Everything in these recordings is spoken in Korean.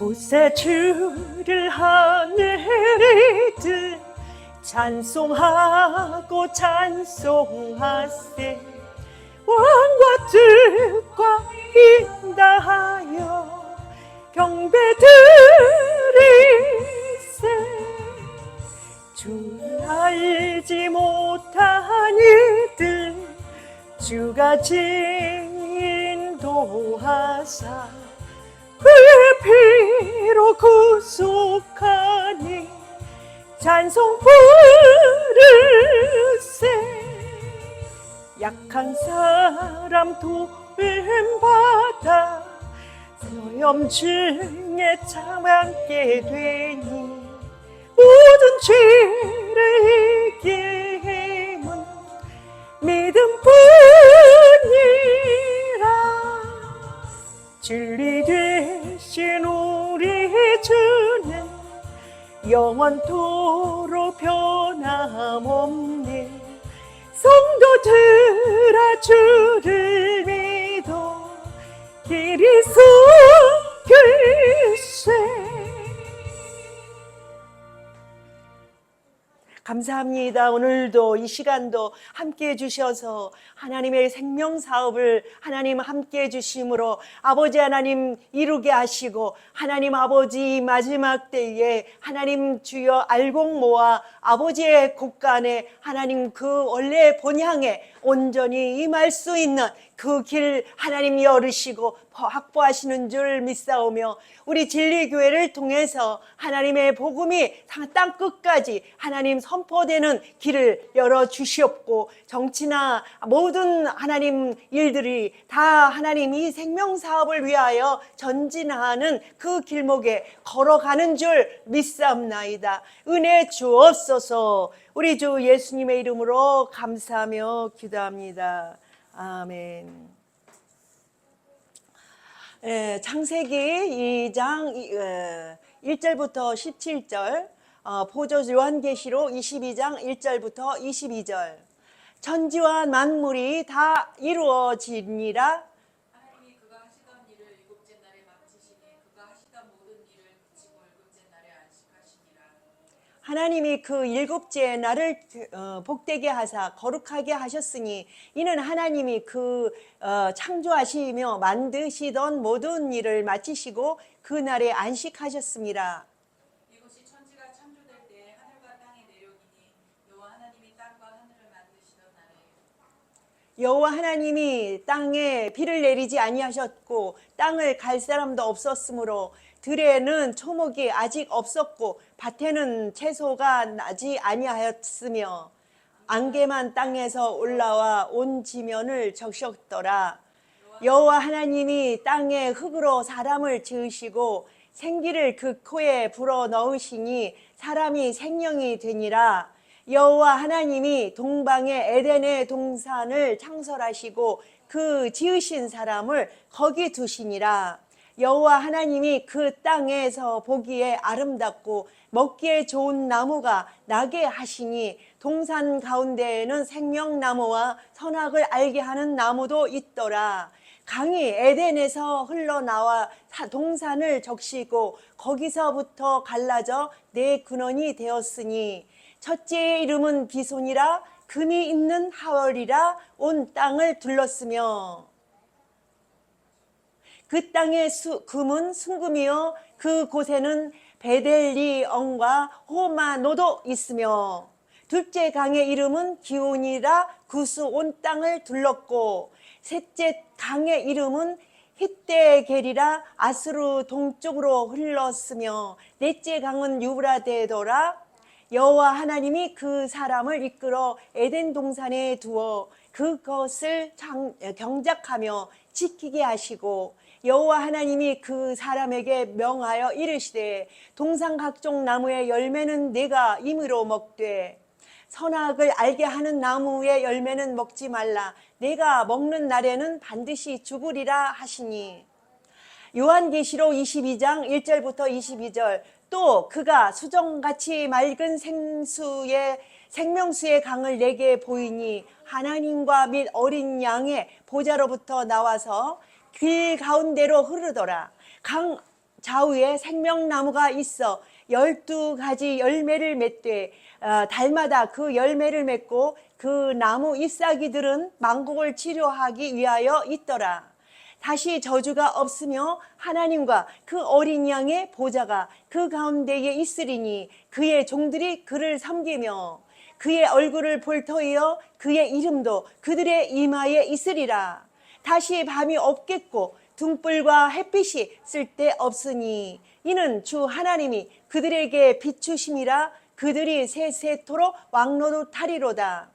곳에 주를 하늘이들 찬송하고 찬송하세. 왕과 뜻과 인다하여 경배드리세. 주를 알지 못한 이들 주가 인도하사 그의 피로 구속하니 찬송 부르세. 약한 사람 도움받아 소염 중에 참게 되니 모든 죄를 이길 힘은 믿음뿐이라. 진리 되신 우리 주는 영원토록 변함없네. 성도들아 주를 믿어 길이 속일세. 감사합니다. 오늘도 이 시간도 함께해 주셔서 하나님의 생명사업을 하나님 함께해 주심으로 아버지 하나님 이루게 하시고, 하나님 아버지 마지막 때에 하나님 주여 알곡모아 아버지의 곳간에 하나님 그 원래 본향에 온전히 임할 수 있는 그 길 하나님 열으시고 확보하시는 줄 믿사오며, 우리 진리교회를 통해서 하나님의 복음이 땅 끝까지 하나님 선포되는 길을 열어주시옵고, 정치나 모든 하나님 일들이 다 하나님 이 생명사업을 위하여 전진하는 그 길목에 걸어가는 줄 믿사옵나이다. 은혜 주옵소서. 우리 주 예수님의 이름으로 감사하며 기도합니다. 아멘. 창세기 2장 1절부터 17절, 보조 요한계시록 22장 1절부터 22절. 천지와 만물이 다 이루어지니라. 하나님이 그가 하시던 일을 일곱째 날에 마치시니 그가 하시던 모든 일을 그치고 일곱째 날에 안식하시니라. 하나님이 그 일곱째 날을 복되게 하사 거룩하게 하셨으니 이는 하나님이 그 창조하시며 만드시던 모든 일을 마치시고 그 날에 안식하셨습니다. 이것이 천지가 창조될 때 하늘과 땅의 내력이니 여호와 하나님이 땅과 하늘을 만드시던 날에. 여호와 하나님이 땅에 비를 내리지 아니하셨고 땅을 갈 사람도 없었으므로 들에는 초목이 아직 없었고 밭에는 채소가 나지 아니하였으며 안개만 땅에서 올라와 온 지면을 적셨더라. 여호와 하나님이 땅에 흙으로 사람을 지으시고 생기를 그 코에 불어 넣으시니 사람이 생명이 되니라. 여호와 하나님이 동방의 에덴의 동산을 창설하시고 그 지으신 사람을 거기 두시니라. 여호와 하나님이 그 땅에서 보기에 아름답고 먹기에 좋은 나무가 나게 하시니 동산 가운데에는 생명나무와 선악을 알게 하는 나무도 있더라. 강이 에덴에서 흘러나와 동산을 적시고 거기서부터 갈라져 네 근원이 되었으니 첫째의 이름은 비손이라. 금이 있는 하월이라 온 땅을 둘렀으며 그 땅의 금은 순금이요 그 곳에는 베델리엄과 호마노도 있으며 둘째 강의 이름은 기온이라. 구스 온 땅을 둘렀고 셋째 강의 이름은 히데겔이라. 아수르 동쪽으로 흘렀으며 넷째 강은 유브라데더라. 여호와 하나님이 그 사람을 이끌어 에덴 동산에 두어 그것을 경작하며 지키게 하시고 여호와 하나님이 그 사람에게 명하여 이르시되 동산 각종 나무의 열매는 네가 임의로 먹되 선악을 알게 하는 나무의 열매는 먹지 말라. 내가 먹는 날에는 반드시 죽으리라 하시니. 요한계시록 22장 1절부터 22절. 또 그가 수정같이 맑은 생명수의 강을 내게 보이니 하나님과 및 어린 양의 보좌로부터 나와서 길 가운데로 흐르더라. 강 좌우에 생명나무가 있어 12가지 열매를 맺되 달마다 그 열매를 맺고 그 나무 잎사귀들은 만국을 치료하기 위하여 있더라. 다시 저주가 없으며 하나님과 그 어린 양의 보좌가 그 가운데에 있으리니 그의 종들이 그를 섬기며 그의 얼굴을 볼 터이여 그의 이름도 그들의 이마에 있으리라. 다시 밤이 없겠고 등불과 햇빛이 쓸데없으니 이는 주 하나님이 그들에게 비추심이라. 그들이 세세토록 왕노릇하리로다.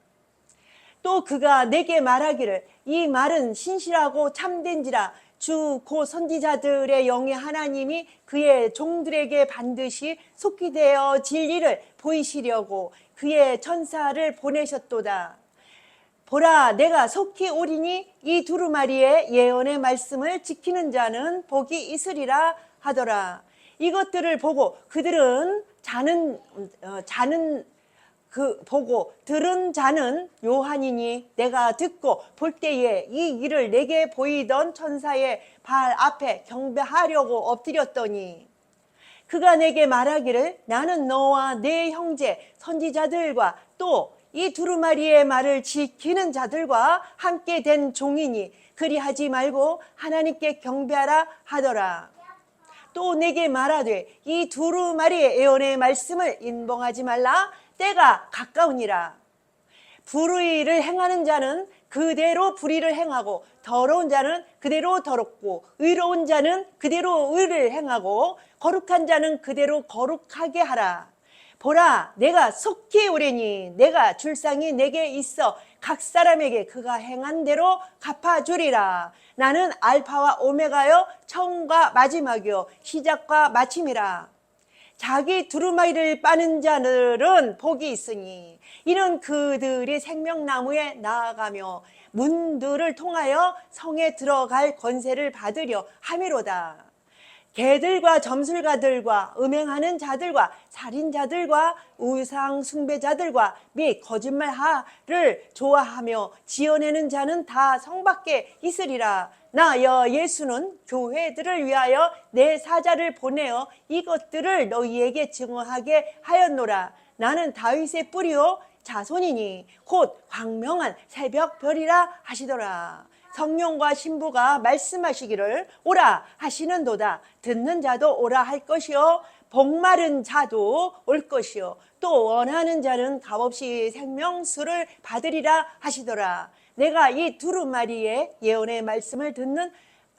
또 그가 내게 말하기를 이 말은 신실하고 참된지라. 주 고 선지자들의 영의 하나님이 그의 종들에게 반드시 속히 되어 진리를 보이시려고 그의 천사를 보내셨도다. 보라, 내가 속히 오리니 이 두루마리의 예언의 말씀을 지키는 자는 복이 있으리라 하더라. 이것들을 보고 그들은 보고 들은 자는 요한이니 내가 듣고 볼 때에 이 일을 내게 보이던 천사의 발 앞에 경배하려고 엎드렸더니 그가 내게 말하기를 나는 너와 내 형제 선지자들과 또 이 두루마리의 말을 지키는 자들과 함께 된 종이니 그리하지 말고 하나님께 경배하라 하더라. 또 내게 말하되 이 두루마리의 예언의 말씀을 인봉하지 말라. 때가 가까우니라. 불의를 행하는 자는 그대로 불의를 행하고 더러운 자는 그대로 더럽고 의로운 자는 그대로 의를 행하고 거룩한 자는 그대로 거룩하게 하라. 보라, 내가 속히 오리니 내가 줄상이 내게 있어 각 사람에게 그가 행한 대로 갚아주리라. 나는 알파와 오메가요 처음과 마지막이요 시작과 마침이라. 자기 두루마리를 빠는 자들은 복이 있으니 이는 그들이 생명나무에 나아가며 문들을 통하여 성에 들어갈 권세를 받으려 함이로다. 개들과 점술가들과 음행하는 자들과 살인자들과 우상 숭배자들과 및 거짓말하를 좋아하며 지어내는 자는 다 성 밖에 있으리라. 나여 예수는 교회들을 위하여 내 사자를 보내어 이것들을 너희에게 증언하게 하였노라. 나는 다윗의 뿌리요 자손이니 곧 광명한 새벽별이라 하시더라. 성령과 신부가 말씀하시기를 오라 하시는도다. 듣는 자도 오라 할 것이요 복마른 자도 올 것이요 또 원하는 자는 값없이 생명수를 받으리라 하시더라. 내가 이 두루마리의 예언의 말씀을 듣는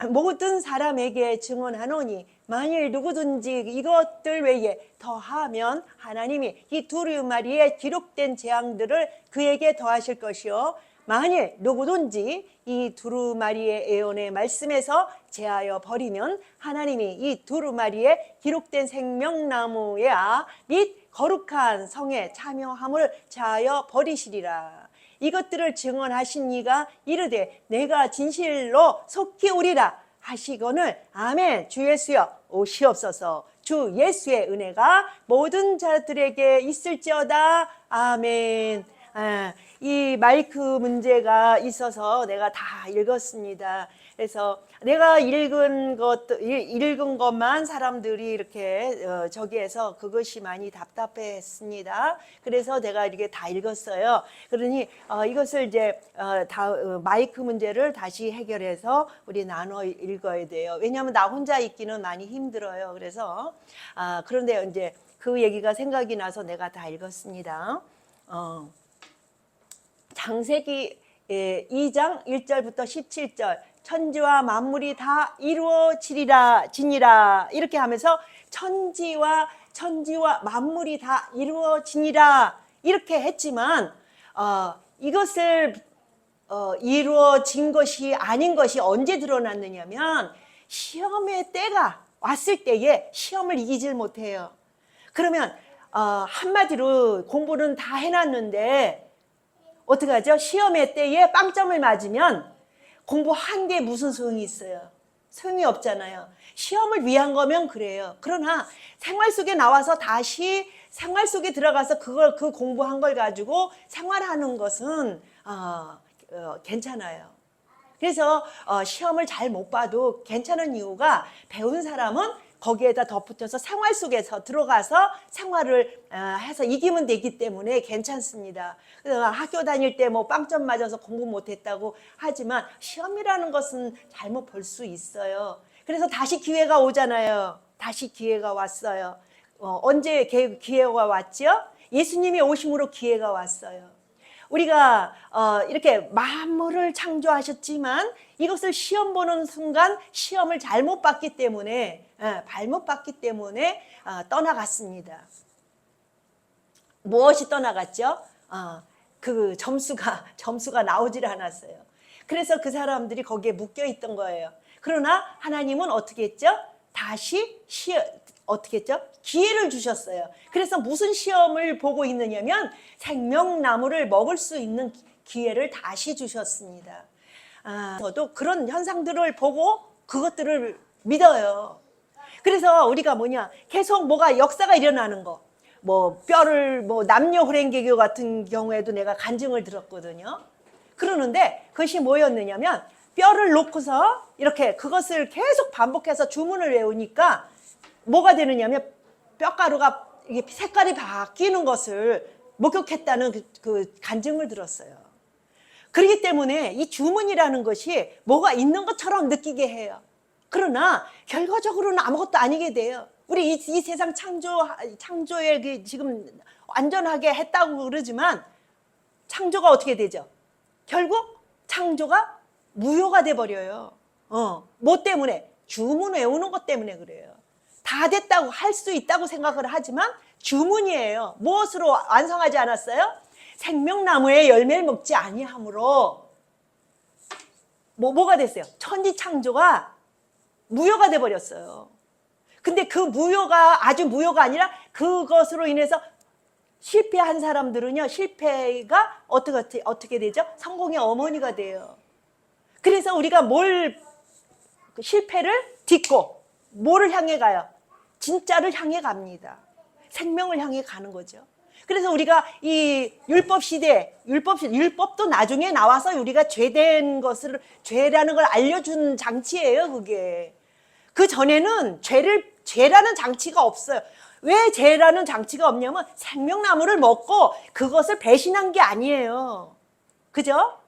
모든 사람에게 증언하노니 만일 누구든지 이것들 외에 더하면 하나님이 이 두루마리에 기록된 재앙들을 그에게 더하실 것이요 만일 누구든지 이 두루마리의 예언의 말씀에서 제하여 버리면 하나님이 이 두루마리에 기록된 생명나무야 및 거룩한 성에 참여함을 제하여 버리시리라. 이것들을 증언하신 이가 이르되 내가 진실로 속히 오리라 하시거늘 아멘. 주 예수여 오시옵소서. 주 예수의 은혜가 모든 자들에게 있을지어다. 아멘. 이 마이크 문제가 있어서 내가 다 읽었습니다. 그래서 내가 읽은 것만 사람들이 이렇게 저기에서 그것이 많이 답답했습니다. 그래서 내가 이렇게 다 읽었어요. 그러니 이것을 이제 마이크 문제를 다시 해결해서 우리 나눠 읽어야 돼요. 왜냐하면 나 혼자 읽기는 많이 힘들어요. 그래서 그런데 이제 그 얘기가 생각이 나서 내가 다 읽었습니다. 창세기 2장 1절부터 17절 천지와 만물이 다 이루어지리라 지니라 이렇게 하면서 천지와 만물이 다 이루어지니라 이렇게 했지만 이것을 이루어진 것이 아닌 것이 언제 드러났느냐면 시험의 때가 왔을 때에 시험을 이기질 못해요. 그러면 한마디로 공부는 다 해놨는데 어떻게 하죠? 시험의 때에 빵점을 맞으면 공부한 게 무슨 소용이 있어요? 소용이 없잖아요. 시험을 위한 거면 그래요. 그러나 생활 속에 나와서 다시 생활 속에 들어가서 그 공부한 걸 가지고 생활하는 것은 괜찮아요. 그래서 시험을 잘 못 봐도 괜찮은 이유가 배운 사람은 거기에다 덧붙여서 생활 속에서 들어가서 생활을 해서 이기면 되기 때문에 괜찮습니다. 학교 다닐 때 뭐 빵점 맞아서 공부 못했다고 하지만 시험이라는 것은 잘못 볼 수 있어요. 그래서 다시 기회가 오잖아요. 다시 기회가 왔어요. 언제 기회가 왔죠? 예수님이 오심으로 기회가 왔어요. 우리가 이렇게 만물을 창조하셨지만 이것을 시험 보는 순간 시험을 잘못 봤기 때문에 떠나갔습니다. 무엇이 떠나갔죠? 그 점수가 나오질 않았어요. 그래서 그 사람들이 거기에 묶여 있던 거예요. 그러나 하나님은 어떻게 했죠? 다시 어떻게 했죠? 기회를 주셨어요. 그래서 무슨 시험을 보고 있느냐면 생명나무를 먹을 수 있는 기회를 다시 주셨습니다. 저도 그런 현상들을 보고 그것들을 믿어요. 그래서 우리가 계속 뭐가 역사가 일어나는 거. 뼈를 남녀 혼인개교 같은 경우에도 내가 간증을 들었거든요. 그러는데 그것이 뭐였느냐면 뼈를 놓고서 이렇게 그것을 계속 반복해서 주문을 외우니까 뭐가 되느냐면 뼈가루가 이게 색깔이 바뀌는 것을 목격했다는 그 간증을 들었어요. 그렇기 때문에 이 주문이라는 것이 뭐가 있는 것처럼 느끼게 해요. 그러나 결과적으로는 아무것도 아니게 돼요. 우리 이 세상 창조에 지금 완전하게 했다고 그러지만 창조가 어떻게 되죠? 결국 창조가 무효가 돼버려요. 뭐 때문에? 주문 외우는 것 때문에 그래요. 다 됐다고 할 수 있다고 생각을 하지만 주문이에요. 무엇으로 완성하지 않았어요? 생명나무의 열매를 먹지 아니함으로 뭐가 됐어요? 천지창조가 무효가 돼버렸어요. 근데 그 무효가 아주 무효가 아니라 그것으로 인해서 실패한 사람들은요, 실패가 어떻게 되죠? 성공의 어머니가 돼요. 그래서 우리가 실패를 딛고 뭐를 향해 가요? 진짜를 향해 갑니다. 생명을 향해 가는 거죠. 그래서 우리가 이 율법 시대, 율법도 나중에 나와서 우리가 죄라는 걸 알려준 장치예요, 그게. 그 전에는 죄라는 장치가 없어요. 왜 죄라는 장치가 없냐면 생명나무를 먹고 그것을 배신한 게 아니에요. 그죠?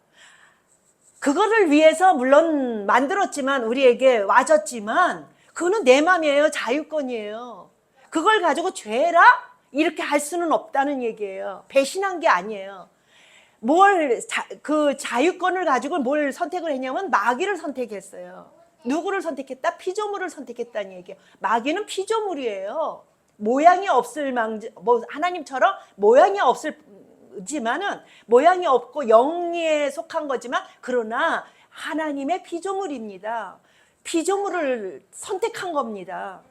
그거를 위해서 물론 만들었지만 우리에게 와줬지만 그거는 내 맘이에요. 자유권이에요. 그걸 가지고 죄라? 이렇게 할 수는 없다는 얘기예요. 배신한 게 아니에요. 그 자유권을 가지고 뭘 선택을 했냐면 마귀를 선택했어요. 누구를 선택했다? 피조물을 선택했다는 얘기예요. 마귀는 피조물이에요. 모양이 없을 하나님처럼 모양이 없지만은 모양이 없고 영에 속한 거지만 그러나 하나님의 피조물입니다. 피조물을 선택한 겁니다.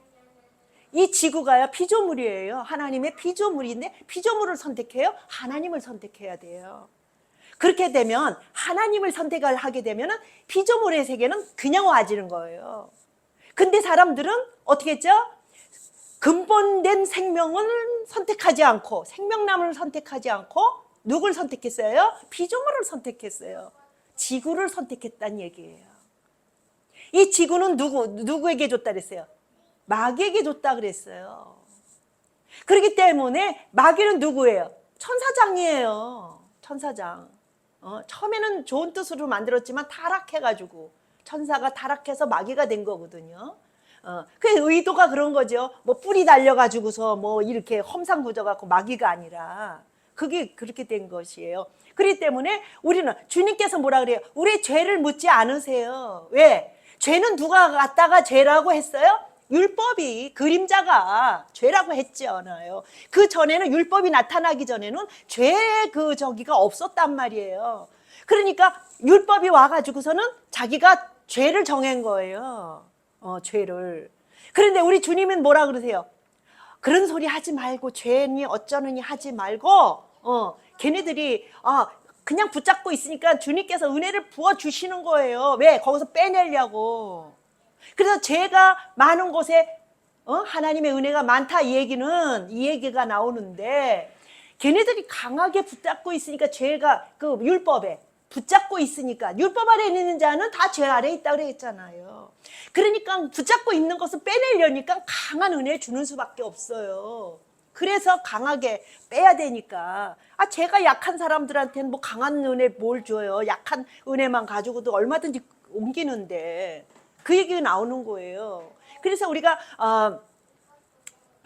이 지구가요 피조물이에요. 하나님의 피조물인데 피조물을 선택해요? 하나님을 선택해야 돼요. 그렇게 되면 하나님을 선택을 하게 되면 피조물의 세계는 그냥 와지는 거예요. 근데 사람들은 어떻게 했죠? 근본된 생명을 선택하지 않고 생명나무를 선택하지 않고 누굴 선택했어요? 피조물을 선택했어요. 지구를 선택했다는 얘기예요. 이 지구는 누구에게 줬다 그랬어요? 마귀에게 줬다 그랬어요. 그렇기 때문에 마귀는 누구예요? 천사장이에요. 천사장. 처음에는 좋은 뜻으로 만들었지만 타락해가지고 천사가 타락해서 마귀가 된 거거든요. 그 의도가 그런 거죠. 뿌리 달려가지고서 이렇게 험상궂어갖고 마귀가 아니라 그게 그렇게 된 것이에요. 그렇기 때문에 우리는 주님께서 뭐라 그래요? 우리 죄를 묻지 않으세요. 왜? 죄는 누가 갖다가 죄라고 했어요? 율법이 그림자가 죄라고 했잖아요. 그 전에는 율법이 나타나기 전에는 죄의 저기가 없었단 말이에요. 그러니까 율법이 와가지고서는 자기가 죄를 정한 거예요. 죄를. 그런데 우리 주님은 뭐라 그러세요? 그런 소리 하지 말고 죄니 어쩌느니 하지 말고 걔네들이 그냥 붙잡고 있으니까 주님께서 은혜를 부어주시는 거예요. 왜? 거기서 빼내려고. 그래서 죄가 많은 곳에 하나님의 은혜가 많다 이 얘기가 나오는데 걔네들이 강하게 붙잡고 있으니까 죄가 그 율법에 붙잡고 있으니까 율법 아래 있는 자는 다 죄 아래 있다고 그랬잖아요. 그러니까 붙잡고 있는 것을 빼내려니까 강한 은혜 주는 수밖에 없어요. 그래서 강하게 빼야 되니까. 제가 약한 사람들한테는 뭐 강한 은혜 뭘 줘요. 약한 은혜만 가지고도 얼마든지 옮기는데 그 얘기가 나오는 거예요. 그래서 우리가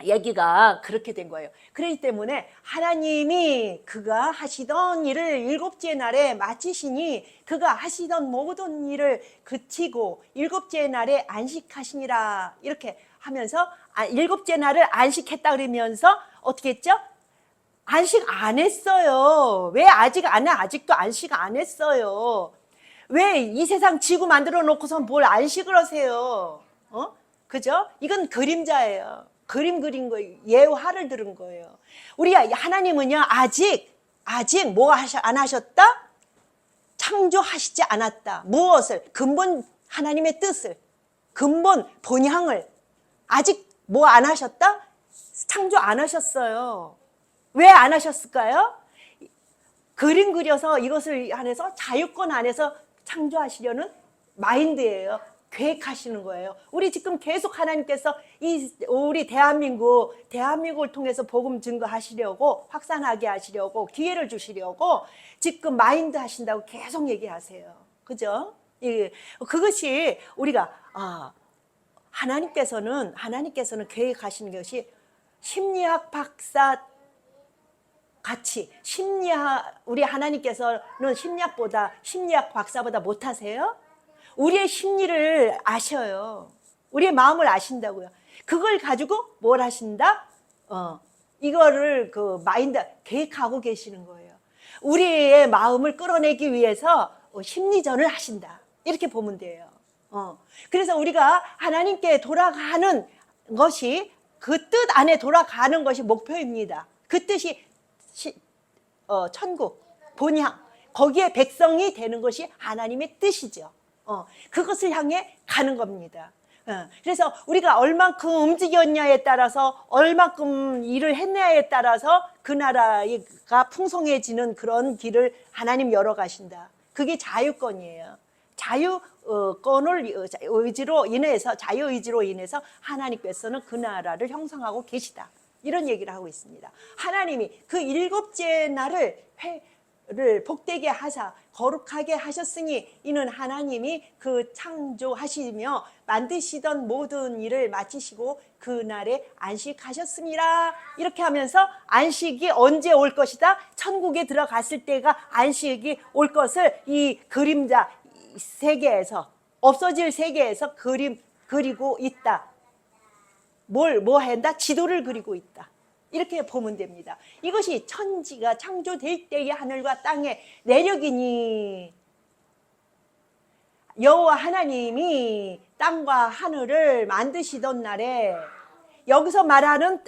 얘기가 그렇게 된 거예요. 그렇기 때문에 하나님이 그가 하시던 일을 일곱째 날에 마치시니 그가 하시던 모든 일을 그치고 일곱째 날에 안식하시니라 이렇게 하면서 일곱째 날을 안식했다 그러면서 어떻게 했죠? 안식 안 했어요. 왜 아직도 안식 안 했어요. 왜 이 세상 지구 만들어 놓고서 뭘 안식을 하세요? 그죠? 이건 그림자예요. 그림 그린 거예요. 예화를 들은 거예요. 우리 하나님은요, 아직 뭐 안 하셨다? 창조하시지 않았다. 무엇을? 근본 하나님의 뜻을, 근본 본향을 아직 뭐 안 하셨다? 창조 안 하셨어요. 왜 안 하셨을까요? 그림 그려서 이것을 안에서 자유권 안에서 창조하시려는 마인드예요. 계획하시는 거예요. 우리 지금 계속 하나님께서 우리 대한민국을 통해서 복음 증거하시려고 확산하게 하시려고 기회를 주시려고 지금 마인드 하신다고 계속 얘기하세요. 그죠? 그것이 우리가 하나님께서는 계획하시는 것이 심리학 박사 같이 우리 하나님께서는 심리학 박사보다 못하세요? 우리의 심리를 아셔요. 우리의 마음을 아신다고요. 그걸 가지고 뭘 하신다? 이거를 그 마인드 계획하고 계시는 거예요. 우리의 마음을 끌어내기 위해서 심리전을 하신다. 이렇게 보면 돼요. 그래서 우리가 하나님께 돌아가는 것이 그 뜻 안에 돌아가는 것이 목표입니다. 그 뜻이 천국, 본향, 거기에 백성이 되는 것이 하나님의 뜻이죠. 그것을 향해 가는 겁니다. 그래서 우리가 얼만큼 움직였냐에 따라서 얼만큼 일을 했냐에 따라서 그 나라가 풍성해지는 그런 길을 하나님 열어 가신다. 그게 자유권이에요. 자유의지로 인해서 하나님께서는 그 나라를 형성하고 계시다. 이런 얘기를 하고 있습니다. 하나님이 그 일곱째 날을 복되게 하사 거룩하게 하셨으니 이는 하나님이 그 창조하시며 만드시던 모든 일을 마치시고 그날에 안식하셨습니다. 이렇게 하면서 안식이 언제 올 것이다? 천국에 들어갔을 때가 안식이 올 것을 이 그림자 세계에서 없어질 세계에서 그리고 있다. 뭐 한다? 지도를 그리고 있다. 이렇게 보면 됩니다. 이것이 천지가 창조될 때의 하늘과 땅의 내력이니 여호와 하나님이 땅과 하늘을 만드시던 날에 여기서 말하는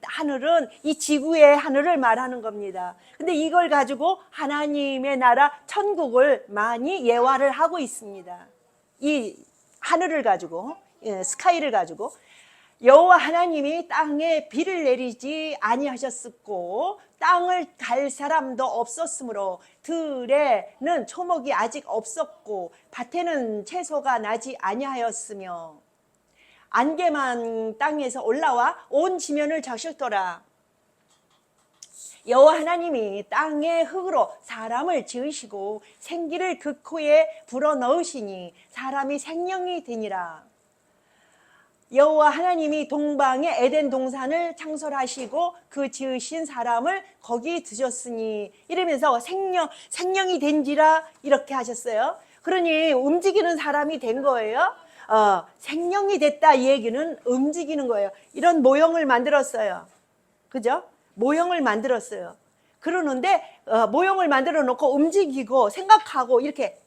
하늘은 이 지구의 하늘을 말하는 겁니다. 근데 이걸 가지고 하나님의 나라 천국을 많이 예화를 하고 있습니다. 이 하늘을 가지고 스카이를 가지고 여호와 하나님이 땅에 비를 내리지 아니하셨었고 땅을 갈 사람도 없었으므로 들에는 초목이 아직 없었고 밭에는 채소가 나지 아니하였으며 안개만 땅에서 올라와 온 지면을 적셨더라. 여호와 하나님이 땅의 흙으로 사람을 지으시고 생기를 그 코에 불어넣으시니 사람이 생명이 되니라. 여호와 하나님이 동방의 에덴 동산을 창설하시고 그 지으신 사람을 거기 두셨으니 이러면서 생명이 된지라 이렇게 하셨어요. 그러니 움직이는 사람이 된 거예요. 생명이 됐다 이 얘기는 움직이는 거예요. 이런 모형을 만들었어요. 그죠? 모형을 만들었어요. 그러는데 모형을 만들어 놓고 움직이고 생각하고 이렇게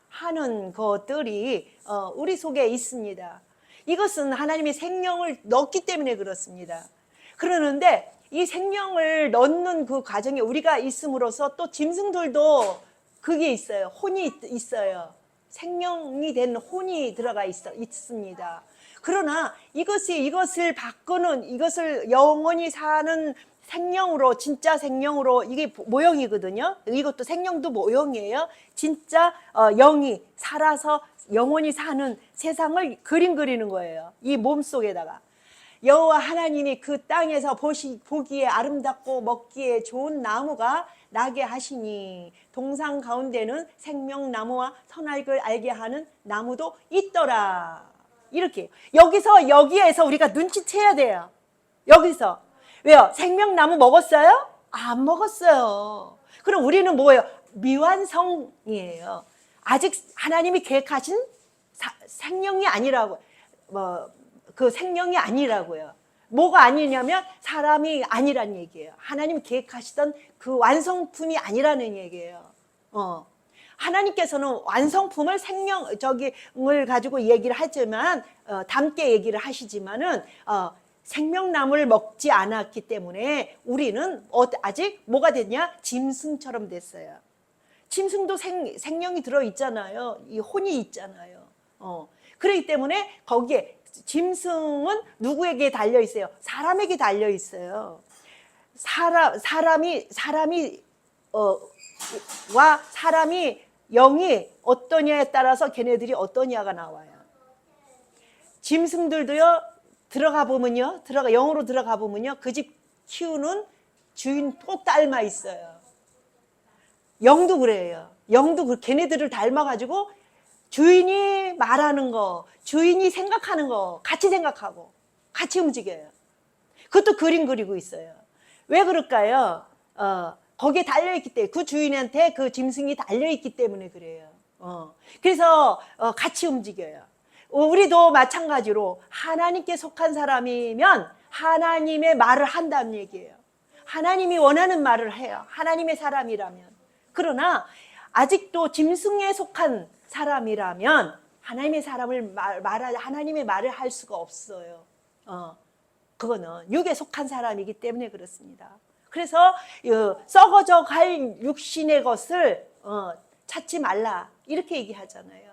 하는 것들이 우리 속에 있습니다. 이것은 하나님이 생명을 넣었기 때문에 그렇습니다. 그러는데 이 생명을 넣는 그 과정에 우리가 있음으로써 또 짐승들도 그게 있어요. 혼이 있어요. 생명이 된 혼이 들어가 있습니다. 그러나 이것을 바꾸는, 이것을 영원히 사는 생명으로, 진짜 생명으로, 이게 모형이거든요. 이것도 생명도 모형이에요. 진짜 영이 살아서 영원히 사는 세상을 그림 그리는 거예요. 이 몸 속에다가. 여호와 하나님이 그 땅에서 보기에 아름답고 먹기에 좋은 나무가 나게 하시니 동산 가운데는 생명나무와 선악을 알게 하는 나무도 있더라. 이렇게 여기에서 우리가 눈치채야 돼요. 여기서 왜요? 생명나무 먹었어요? 안 먹었어요. 그럼 우리는 뭐예요? 미완성이에요. 아직 하나님이 계획하신 생명이 아니라고, 그 생명이 아니라고요. 뭐가 아니냐면 사람이 아니란 얘기예요. 하나님 계획하시던 그 완성품이 아니라는 얘기예요. 하나님께서는 완성품을 생명을 가지고 얘기를 하지만 담게 얘기를 하시지만은 생명나무를 먹지 않았기 때문에 우리는 아직 뭐가 됐냐? 짐승처럼 됐어요. 짐승도 생명이 들어 있잖아요. 이 혼이 있잖아요. 그렇기 때문에 거기에 짐승은 누구에게 달려 있어요? 사람에게 달려 있어요. 사람이 영이 어떠냐에 따라서 걔네들이 어떠냐가 나와요. 짐승들도요, 영으로 들어가 보면요, 그 집 키우는 주인 꼭 닮아 있어요. 영도 그래요. 영도 걔네들을 닮아가지고 주인이 말하는 거, 주인이 생각하는 거 같이 생각하고 같이 움직여요. 그것도 그림 그리고 있어요. 왜 그럴까요? 거기에 달려있기 때문에, 그 주인한테 그 짐승이 달려있기 때문에 그래요. 그래서 같이 움직여요. 우리도 마찬가지로 하나님께 속한 사람이면 하나님의 말을 한다는 얘기예요. 하나님이 원하는 말을 해요. 하나님의 사람이라면. 그러나 아직도 짐승에 속한 사람이라면 하나님의 하나님의 말을 할 수가 없어요. 그거는 육에 속한 사람이기 때문에 그렇습니다. 그래서 썩어져 갈 육신의 것을 찾지 말라 이렇게 얘기하잖아요.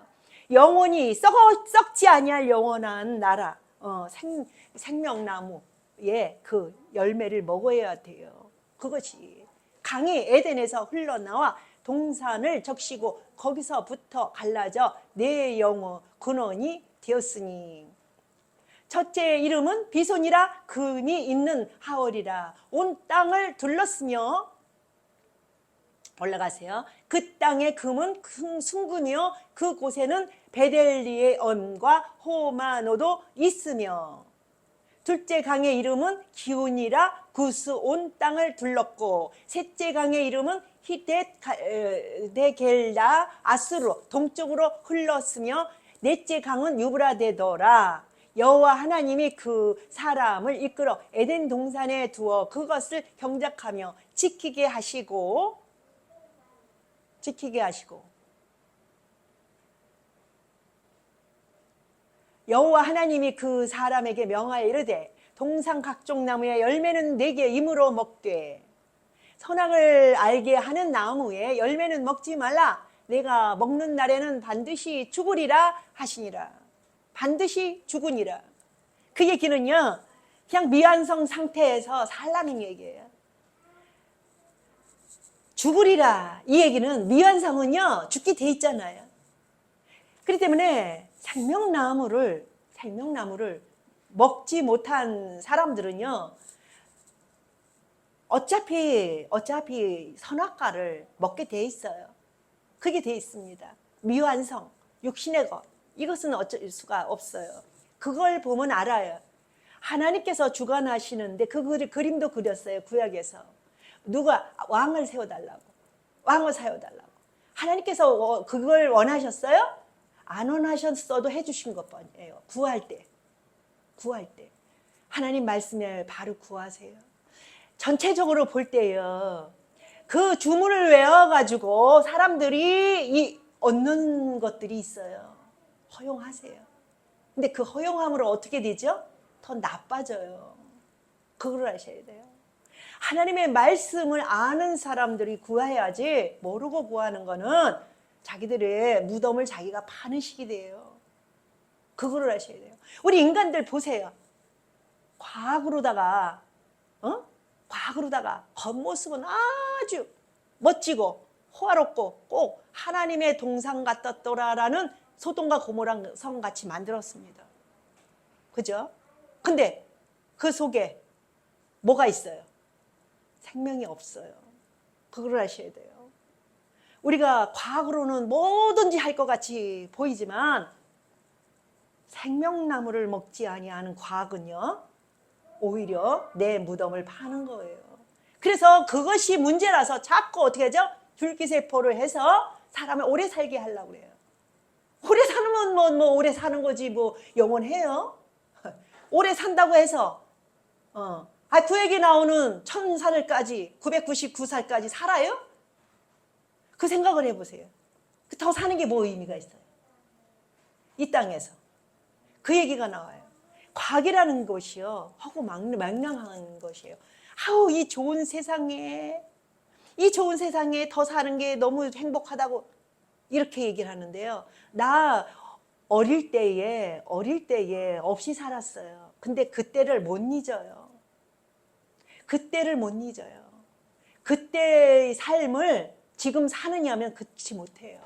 영원히 썩지 아니할 영원한 나라, 생명나무의 그 열매를 먹어야 돼요. 그것이 강이 에덴에서 흘러나와 동산을 적시고 거기서부터 갈라져 내 영의 근원이 되었으니, 첫째의 이름은 비손이라 금이 있는 하월이라. 온 땅을 둘렀으며, 올라가세요. 그 땅의 금은 순금이요 그곳에는 베델리의 언과 호마노도 있으며, 둘째 강의 이름은 기운이라 구스 온 땅을 둘렀고, 셋째 강의 이름은 히데겔라 아스로 동쪽으로 흘렀으며, 넷째 강은 유브라데더라. 여호와 하나님이 그 사람을 이끌어 에덴 동산에 두어 그것을 경작하며 지키게 하시고 여호와 하나님이 그 사람에게 명하여 이르되, 동산 각종 나무의 열매는 내게 임으로 먹되 선악을 알게 하는 나무의 열매는 먹지 말라. 내가 먹는 날에는 반드시 죽으리라 하시니라. 반드시 죽으니라. 그 얘기는요, 그냥 미완성 상태에서 살라는 얘기예요. 죽으리라 이 얘기는, 미완성은요 죽게 돼 있잖아요. 그렇기 때문에 생명나무를 먹지 못한 사람들은요 어차피 선악과를 먹게 돼 있어요. 그게 돼 있습니다. 미완성, 육신의 것, 이것은 어쩔 수가 없어요. 그걸 보면 알아요. 하나님께서 주관하시는데 그 그림도 그렸어요. 구약에서 누가 왕을 세워달라고, 하나님께서 그걸 원하셨어요? 안 원하셨어도 해주신 것뿐이에요. 구할 때 하나님 말씀에 바로 구하세요. 전체적으로 볼 때요, 그 주문을 외워가지고 사람들이 얻는 것들이 있어요. 허용하세요. 근데 그 허용함으로 어떻게 되죠? 더 나빠져요. 그걸 아셔야 돼요. 하나님의 말씀을 아는 사람들이 구해야지, 모르고 구하는 거는 자기들의 무덤을 자기가 파는 식이 돼요. 그거를 아셔야 돼요. 우리 인간들 보세요. 과학으로다가 과거로다가 겉모습은 아주 멋지고 호화롭고 꼭 하나님의 동상 같았더라라는 소돔과 고모라 성 같이 만들었습니다. 그죠? 근데 그 속에 뭐가 있어요? 생명이 없어요. 그걸 아셔야 돼요. 우리가 과학으로는 뭐든지 할 것 같이 보이지만 생명나무를 먹지 아니하는 과학은요, 오히려 내 무덤을 파는 거예요. 그래서 그것이 문제라서 자꾸 어떻게 하죠? 줄기세포를 해서 사람을 오래 살게 하려고 그래요. 오래 살면 뭐 오래 사는 거지 뭐 영원해요? 오래 산다고 해서 구약에 나오는 1000살까지 999살까지 살아요? 그 생각을 해보세요. 더 사는 게 뭐 의미가 있어요? 이 땅에서 그 얘기가 나와요. 과학이라는 것이요, 하고 망랑한 것이에요. 아우, 이 좋은 세상에 더 사는 게 너무 행복하다고 이렇게 얘기를 하는데요. 나 어릴 때에 없이 살았어요. 근데 그때를 못 잊어요. 그때를 못 잊어요. 그때의 삶을 지금 사느냐면 그렇지 못해요.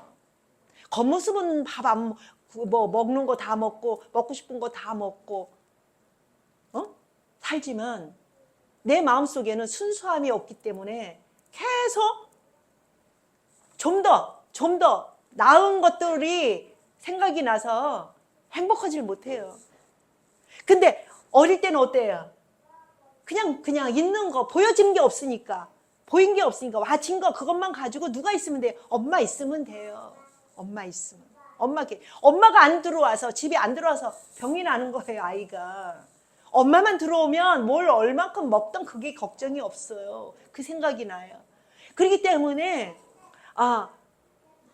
겉모습은 뭐 먹는 거 다 먹고 먹고 싶은 거 다 먹고 살지만 내 마음속에는 순수함이 없기 때문에 계속 좀 더 나은 것들이 생각이 나서 행복하지 못해요. 근데 어릴 때는 어때요? 그냥 있는 거, 보여진 게 없으니까, 보인 게 없으니까, 와진 거 그것만 가지고 누가 있으면 돼요? 엄마 있으면 돼요. 엄마 있으면. 엄마가 안 들어와서, 집에 안 들어와서 병이 나는 거예요, 아이가. 엄마만 들어오면 뭘 얼만큼 먹던 그게 걱정이 없어요. 그 생각이 나요. 그렇기 때문에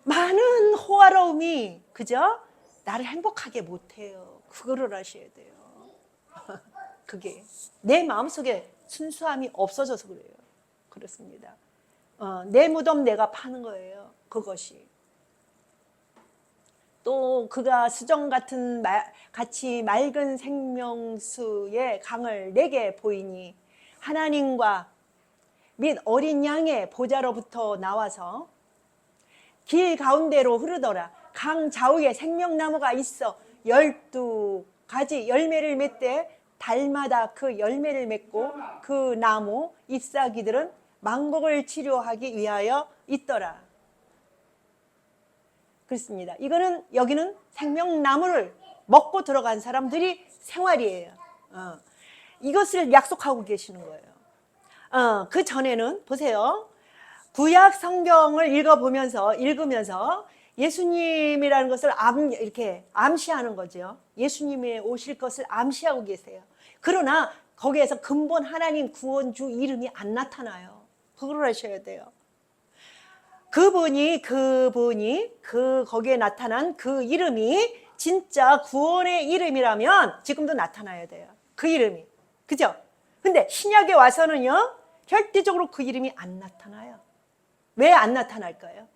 많은 호화로움이, 그죠? 나를 행복하게 못해요. 그거를 아셔야 돼요. 그게 내 마음속에 순수함이 없어져서 그래요. 그렇습니다. 내 무덤 내가 파는 거예요. 그것이. 또 그가 수정 같은 같이 맑은 생명수의 강을 내게 보이니 하나님과 및 어린 양의 보좌로부터 나와서 길 가운데로 흐르더라. 강 좌우에 생명나무가 있어 12가지 열매를 맺되 달마다 그 열매를 맺고 그 나무 잎사귀들은 만국을 치료하기 위하여 있더라. 그렇습니다. 여기는 생명나무를 먹고 들어간 사람들이 생활이에요. 이것을 약속하고 계시는 거예요. 그 전에는 보세요. 구약 성경을 읽으면서 예수님이라는 것을 이렇게 암시하는 거죠. 예수님이 오실 것을 암시하고 계세요. 그러나 거기에서 근본 하나님 구원주 이름이 안 나타나요. 그걸 아셔야 돼요. 그분이 거기에 나타난 그 이름이 진짜 구원의 이름이라면 지금도 나타나야 돼요. 그 이름이. 그죠? 근데 신약에 와서는요, 절대적으로 그 이름이 안 나타나요. 왜 안 나타날까요?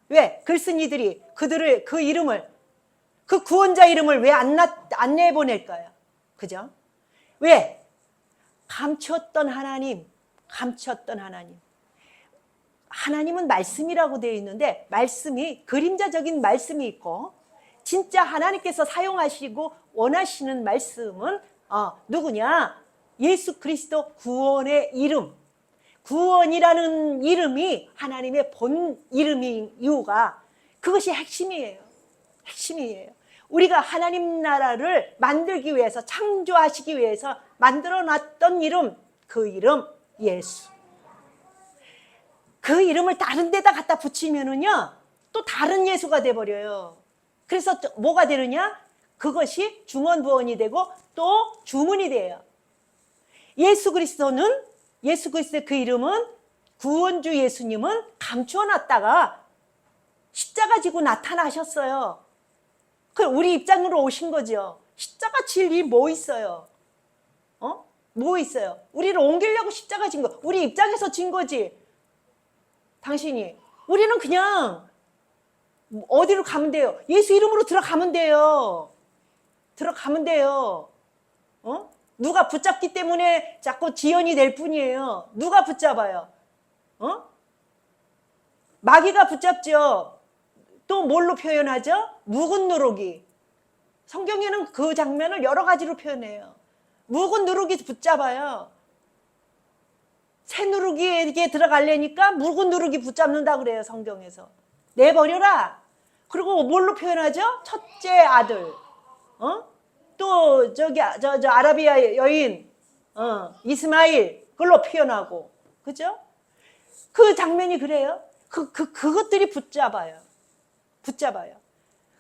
왜? 글쓴이들이 그 이름을, 그 구원자 이름을 왜 안 내보낼까요? 그죠? 왜? 감췄던 하나님. 하나님은 말씀이라고 되어 있는데, 말씀이 그림자적인 말씀이 있고, 진짜 하나님께서 사용하시고 원하시는 말씀은 누구냐? 예수 그리스도 구원의 이름. 구원이라는 이름이 하나님의 본 이름인 이유가 그것이 핵심이에요. 우리가 하나님 나라를 만들기 위해서, 창조하시기 위해서 만들어놨던 이름, 그 이름 예수. 그 이름을 다른 데다 갖다 붙이면은요, 또 다른 예수가 돼버려요. 그래서 뭐가 되느냐? 그것이 중언부언이 되고 또 주문이 돼요. 예수 그리스도의 그 이름은, 구원주 예수님은 감추어놨다가 십자가 지고 나타나셨어요. 그 우리 입장으로 오신 거죠. 십자가 질 일이 뭐 있어요? 뭐 있어요? 우리를 옮기려고 십자가 진 거, 우리 입장에서 진 거지. 당신이. 우리는 그냥 어디로 가면 돼요? 예수 이름으로 들어가면 돼요. 누가 붙잡기 때문에 자꾸 지연이 될 뿐이에요. 누가 붙잡아요? 마귀가 붙잡죠. 또 뭘로 표현하죠? 묵은 누룩이. 성경에는 그 장면을 여러 가지로 표현해요. 묵은 누룩이 붙잡아요. 새 누룩이에게 들어가려니까 묵은 누룩이 붙잡는다 그래요, 성경에서. 내버려라. 그리고 뭘로 표현하죠? 첫째 아들. 또 저기 저 아라비아 여인 이스마일 그걸로 표현하고. 그죠? 그 장면이 그래요. 그것들이 붙잡아요.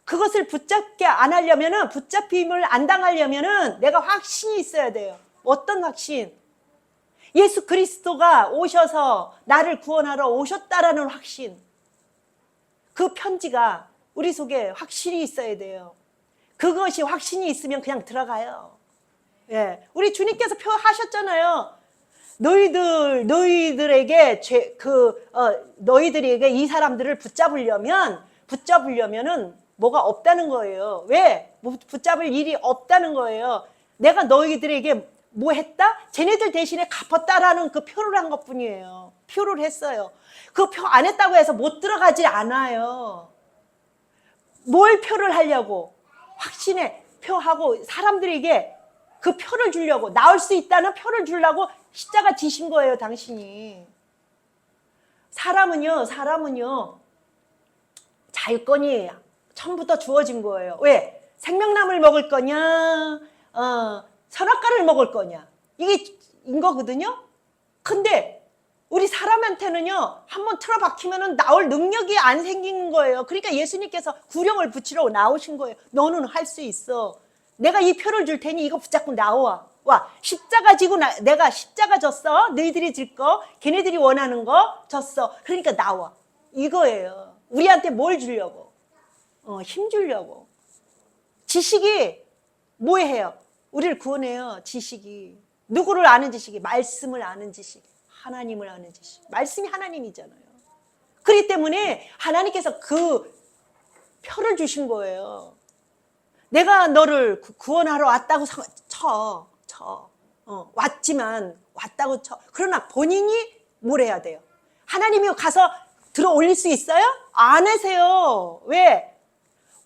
그것을 붙잡게 안 하려면은, 붙잡힘을 안 당하려면은 내가 확신이 있어야 돼요. 어떤 확신? 예수 그리스도가 오셔서 나를 구원하러 오셨다라는 확신. 그 편지가 우리 속에 확실히 있어야 돼요. 그것이 확신이 있으면 그냥 들어가요. 예. 우리 주님께서 표하셨잖아요. 너희들에게 너희들에게 이 사람들을 붙잡으려면은 뭐가 없다는 거예요. 왜? 붙잡을 일이 없다는 거예요. 내가 너희들에게 뭐 했다? 쟤네들 대신에 갚았다라는 그 표를 한 것뿐이에요. 표를 했어요. 그 표 안 했다고 해서 못 들어가지 않아요. 뭘 표를 하려고? 확신의 표하고 사람들에게 그 표를 주려고, 나올 수 있다는 표를 주려고 십자가 지신 거예요, 당신이. 사람은요, 자유권이 처음부터 주어진 거예요. 왜? 생명나무를 먹을 거냐, 선악과를 먹을 거냐. 이게 인 거거든요. 근데 우리 사람한테는요, 한번 틀어박히면은 나올 능력이 안 생기는 거예요. 그러니까 예수님께서 구령을 붙이러 나오신 거예요. 너는 할 수 있어. 내가 이 표를 줄 테니 이거 붙잡고 나와. 와, 십자가 지고 내가 십자가 졌어. 너희들이 질 거, 걔네들이 원하는 거 졌어. 그러니까 나와. 이거예요. 우리한테 뭘 주려고? 힘 주려고. 지식이 뭐 해요? 우리를 구원해요. 지식이. 누구를 아는 지식이? 말씀을 아는 지식. 하나님을 아는 지식. 말씀이 하나님이잖아요. 그렇기 때문에 하나님께서 그 표를 주신 거예요. 내가 너를 구원하러 왔다고 왔다고 쳐. 그러나 본인이 뭘 해야 돼요? 하나님이 가서 들어 올릴 수 있어요? 안 하세요. 왜?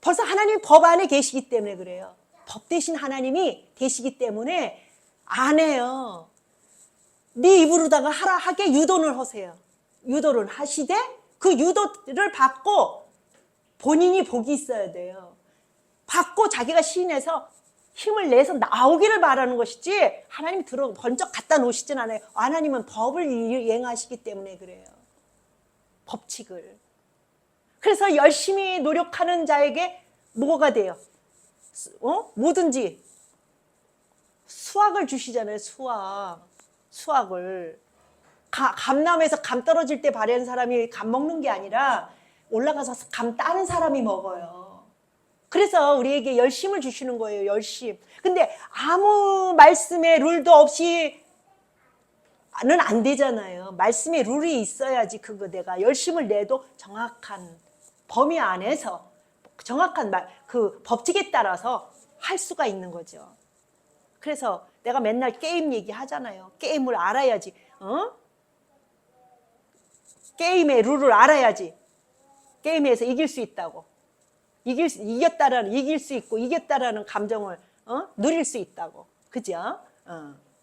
벌써 하나님이 법 안에 계시기 때문에 그래요. 법 대신 하나님이 계시기 때문에 안 해요. 네 입으로다가 하게 유도를 하세요. 유도를 하시되 그 유도를 받고 본인이 복이 있어야 돼요. 받고 자기가 시인해서 힘을 내서 나오기를 바라는 것이지, 하나님이 번쩍 갖다 놓으시진 않아요. 하나님은 법을 이행하시기 때문에 그래요. 법칙을. 그래서 열심히 노력하는 자에게 뭐가 돼요? 뭐든지 수확을 주시잖아요. 수확을. 감나무에서 감 떨어질 때 바라는 사람이 감 먹는 게 아니라 올라가서 감 따는 사람이 먹어요. 그래서 우리에게 열심을 주시는 거예요. 열심. 근데 아무 말씀의 룰도 없이는 안 되잖아요. 말씀의 룰이 있어야지. 그거 내가 열심을 내도 정확한 범위 안에서 정확한 그 법칙에 따라서 할 수가 있는 거죠. 그래서 내가 맨날 게임 얘기하잖아요. 게임을 알아야지. 게임의 룰을 알아야지. 게임에서 이길 수 있다고. 이길 수 있고 이겼다라는 감정을 누릴 수 있다고. 그죠?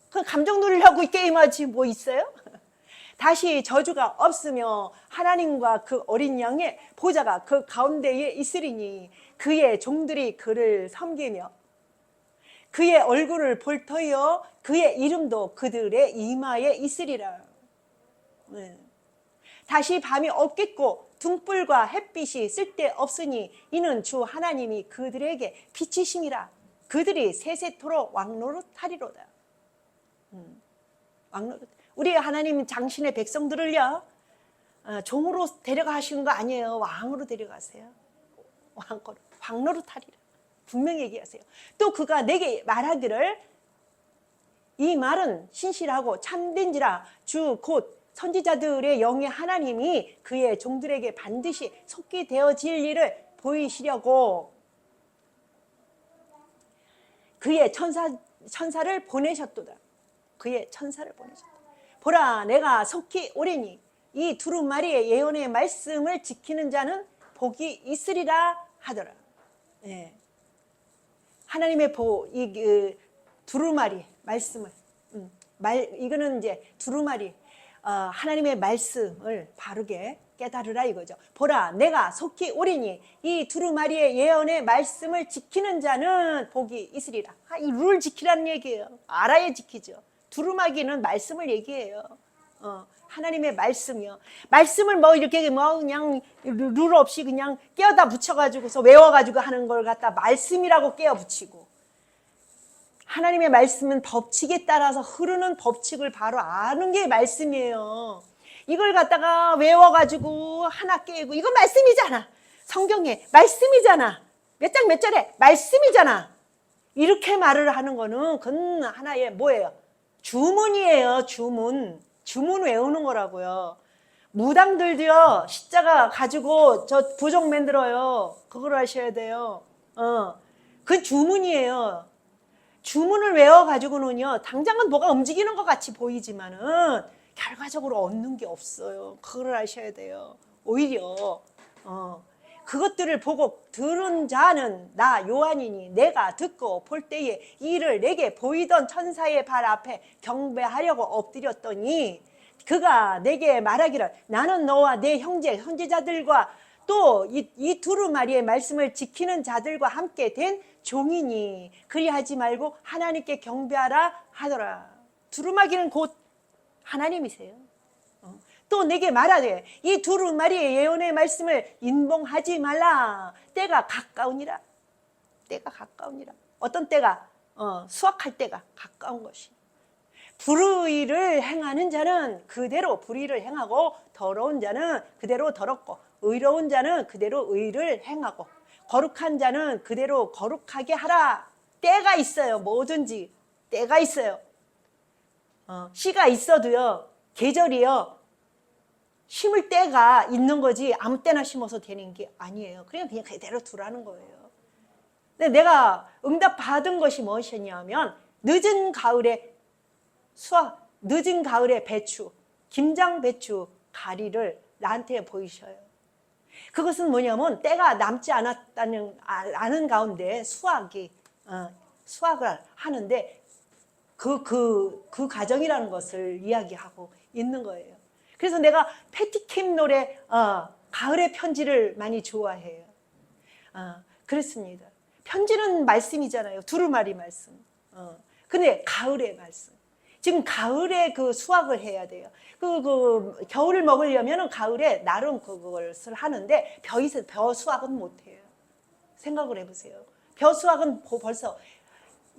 그 감정 누리려고 게임하지 뭐 있어요? 다시 저주가 없으며 하나님과 그 어린 양의 보좌가 그 가운데에 있으리니 그의 종들이 그를 섬기며 그의 얼굴을 볼 터이요 그의 이름도 그들의 이마에 있으리라. 다시 밤이 없겠고 등불과 햇빛이 쓸데없으니 이는 주 하나님이 그들에게 빛이심이라. 그들이 세세토록 왕노릇하리로다. 우리 하나님 당신의 백성들을요, 종으로 데려가시는 거 아니에요. 왕으로 데려가세요. 왕노릇하리라. 분명히 얘기하세요. 또 그가 내게 말하기를 이 말은 신실하고 참된지라. 주 곧 선지자들의 영의 하나님이 그의 종들에게 반드시 속히 되어질 일을 보이시려고 그의 천사를 보내셨도다. 그의 천사를 보내셨다. 보라, 내가 속히 오리니 이 두루마리의 예언의 말씀을 지키는 자는 복이 있으리라 하더라. 예. 하나님의 이 두루마리 말씀을 이거는 이제 두루마리 하나님의 말씀을 바르게 깨달으라 이거죠. 보라, 내가 속히 오리니 이 두루마리의 예언의 말씀을 지키는 자는 복이 있으리라. 이 룰 지키라는 얘기예요. 알아야 지키죠. 두루마기는 말씀을 얘기해요. 하나님의 말씀이요. 말씀을 뭐 이렇게 뭐 그냥 룰 없이 그냥 깨어다 붙여가지고서 외워가지고 하는 걸 갖다 말씀이라고 깨어 붙이고, 하나님의 말씀은 법칙에 따라서 흐르는 법칙을 바로 아는 게 말씀이에요. 이걸 갖다가 외워가지고 하나 깨고, 이거 말씀이잖아. 성경에 말씀이잖아. 몇 장 몇 절에 말씀이잖아. 이렇게 말을 하는 거는 그건 하나의 뭐예요? 주문이에요. 주문 외우는 거라고요. 무당들도요, 십자가 가지고 저 부종 만들어요. 그걸 하셔야 돼요. 그 주문이에요. 주문을 외워가지고는요, 당장은 뭐가 움직이는 것 같이 보이지만은 결과적으로 얻는 게 없어요. 그걸 아셔야 돼요. 오히려 그것들을 보고 들은 자는 나 요한이니 내가 듣고 볼 때에 이를 내게 보이던 천사의 발 앞에 경배하려고 엎드렸더니 그가 내게 말하기를 나는 너와 내 형제 선지자들과 또 이 두루마리의 말씀을 지키는 자들과 함께 된 종이니 그리하지 말고 하나님께 경배하라 하더라. 두루마기는 곧 하나님이세요. 또 내게 말하되 이 두루마리의 예언의 말씀을 인봉하지 말라. 때가 가까우니라. 때가 가까우니라. 어떤 때가? 수확할 때가 가까운 것이. 불의를 행하는 자는 그대로 불의를 행하고 더러운 자는 그대로 더럽고 의로운 자는 그대로 의를 행하고 거룩한 자는 그대로 거룩하게 하라. 때가 있어요. 뭐든지 때가 있어요. 씨가 있어도요, 계절이요, 심을 때가 있는 거지 아무 때나 심어서 되는 게 아니에요. 그냥 그대로 두라는 거예요. 근데 내가 응답 받은 것이 무엇이냐면 늦은 가을에 늦은 가을에 배추, 김장 배추 가리를 나한테 보이셔요. 그것은 뭐냐면 때가 남지 않은 가운데 수확을 하는데 그 과정이라는 것을 이야기하고 있는 거예요. 그래서 내가 패티킴 노래 가을의 편지를 많이 좋아해요. 그렇습니다. 편지는 말씀이잖아요. 두루마리 말씀. 근데 가을의 말씀. 지금 가을에 그 수확을 해야 돼요. 그 겨울을 먹으려면 가을에 나름 그것을 하는데 벼 수확은 못 해요. 생각을 해보세요. 벼 수확은 벌써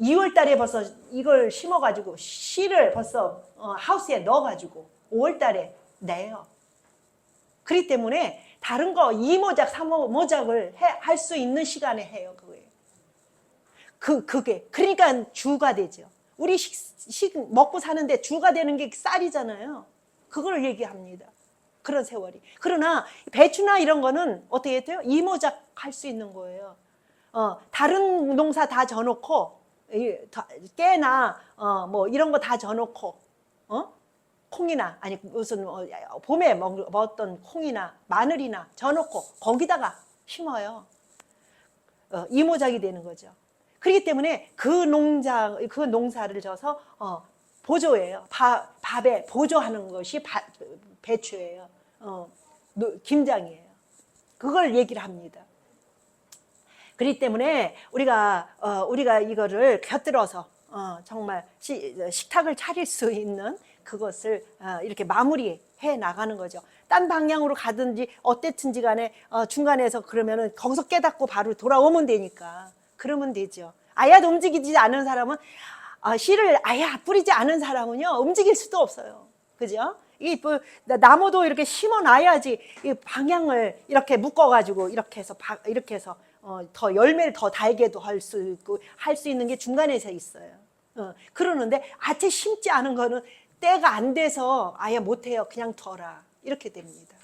2월 달에 벌써 이걸 심어가지고 씨를 벌써 하우스에 넣어가지고 5월 달에 내요. 그렇기 때문에 다른 거 2모작, 3모작을 할 수 있는 시간에 해요. 그게. 그러니까 주가 되죠. 우리 먹고 사는데 주가 되는 게 쌀이잖아요. 그걸 얘기합니다. 그런 세월이. 그러나 배추나 이런 거는 어떻게 돼요? 2모작 할 수 있는 거예요. 다른 농사 다 져놓고 깨나 뭐 이런 거 다 져놓고 콩이나 아니 무슨 봄에 먹었던 콩이나 마늘이나 져놓고 거기다가 심어요. 이모작이 되는 거죠. 그렇기 때문에 그 농사를 져서 보조예요. 밥에 보조하는 것이 배추예요. 김장이에요. 그걸 얘기를 합니다. 그렇기 때문에 우리가 이거를 곁들여서 정말 식탁을 차릴 수 있는 그것을 이렇게 마무리해 나가는 거죠. 딴 방향으로 가든지 어땠든지 간에 중간에서 그러면은 거기서 깨닫고 바로 돌아오면 되니까 그러면 되죠. 아예 움직이지 않은 사람은 씨를 아예 뿌리지 않은 사람은요 움직일 수도 없어요. 그죠? 이 나무도 이렇게 심어놔야지 이 방향을 이렇게 묶어가지고 이렇게 해서 더 열매를 더 달게도 할 수 있고 할 수 있는 게 중간에서 있어요. 그러는데 아체 심지 않은 거는 때가 안 돼서 아예 못해요. 그냥 둬라. 이렇게 됩니다.